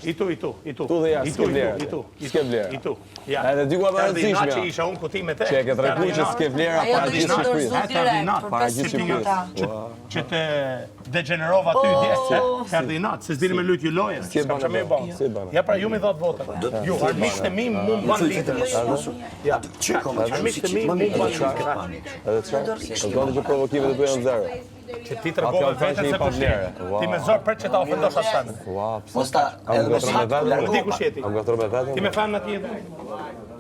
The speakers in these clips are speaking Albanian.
Itu. Tu dhe jashtë, s'ke vlerë. S'ke vlerë. Edhe dikua më rëndësishme. Që isha unë kutime te. Që e ke treguar që s'ke vlera para gjithë Shqipërisë. Para gjithë Shqipërisë. Që të degenerova ty dje. Kardinat, se s'dini me lut ju loje. S'kam çmë bën. Ja pra ju më dhot vota. Ju armiqtë mi mu mban lidhje. Ja. Armiqtë mi mu mban lidhje. Edhe çfarë? Do të provokime të bëjnë zero. Që ti tregove vetë se kush je. Ti më zor për që ta ofendosh atë. Ua, Posta edhe Nuk di kush je ti. Am gatronë me veten. Ti më fam në ti e dhunshëm.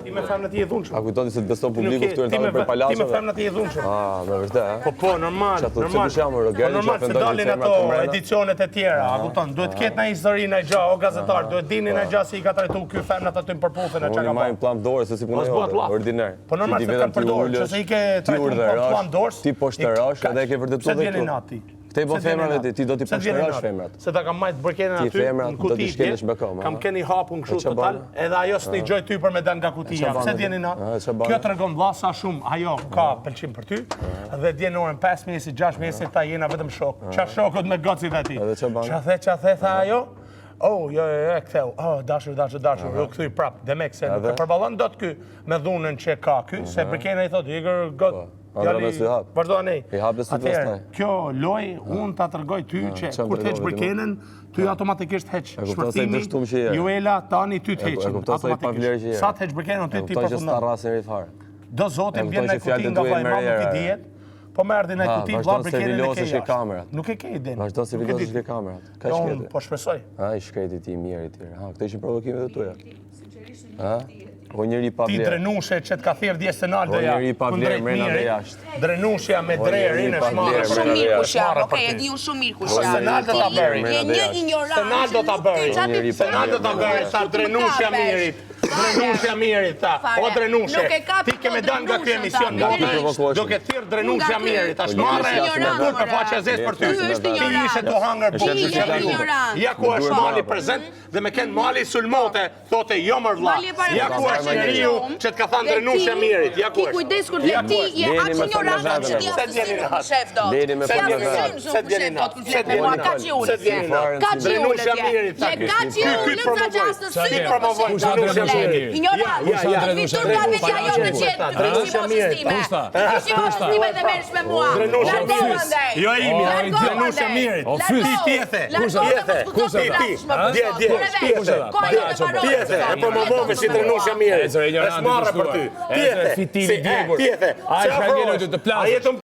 Ti më fam në ti e dhunshëm. A kujtoni se të beson publiku këtu në për palazhe? Ti më fam në ti e dhunshëm. Ah, me vërtet, Po, normal. Normal se dalin ato edicionet e tjera, a kupton? Duhet të ketë në histori në gjë, o gazetar, duhet dini në gjë si i ka trajtuar ky femnat aty në përputhjen e çka ka bërë. Unë plan dorë se si punoj ordinar. Po normal se kanë përdorur, se i ke trajtuar plan dorës. Ti poshtërosh edhe e ke vërtetuar vetë. Se vjen nati. Këtej po femrave ti do t'i poshtërosh femrat. Se ta kam marrë bërkenën aty në kuti. Kam keni hapun kështu total, edhe ajo s'ni gjoj ty për me dal nga kutia. Pse djeni natë? Kjo tregon vlla sa shumë ajo ka pëlqim për ty. Dhe djen orën 5 mesi, 6 mesi ta jena vetëm shok. Çfarë shokut me gocit e ti? Ç'a the tha ajo? Oh, jo, ktheu. Oh, dashur, u kthy prap. Demek se nuk e përballon dot ky me dhunën që ka ky, se bërkena i thotë Igor got. Vazhdo anej. Atëherë, kjo loj, unë ta tregoj ty që kur të heq bërkenën, ty automatikisht heq shpërtimi, Juela, tani ty të heqin. Automatikisht. Sa të heq bërkenën, ty ti përfundon. Do zotin vjen në kuti nga vajma, nuk i dihet. Po më erdhi në kuti, vlla bërkenën e ke jashtë. Nuk e ke iden. Vazhdo si videosh ke kamerat. Ka shkretë. Po shpresoj. Ai shkreti ti i mirë i tjerë. Ha, këto ishin provokimet e tuaja. Ha? O njëri pa vlerë. Ti drenushe që t'ka thirë dje Senaldoja. O njëri pa vlerë, mrena dhe jashtë. Drenushja me drerin e shmarë. Shumë mirë kush jam, okej, e di unë shumë mirë kush jam. Senaldo ta bëri. Je një ignorant. Senaldo ta bëri. Senaldo ta bëri, sa drenushja mirit. Drenushja mirit, ta. O drenushe, ti ke me dan nga ky emision nga ti. Do ke thirë drenushja mirit, ta shmarre, kur për faqe zes për ty. Ti ishe të hangër bukë. Ja ku është mali prezent dhe me ken mali sulmote, thote jo mër vlla. Ja ku është njeriu që të ka thënë drenushja mirit. Ja ku është. Kujdes kur le ti je aq ignorant që ti atë shef dot. Se djeni drenushja mirit. Ignorant, vitur nga vetja jo me qenë të prisimo sistime dhe merresh me mua. Jo imja, drenushja mirit. Tjethe, e promovove si drenushja mirit. E shmarre për ty. Tjethe, a e të më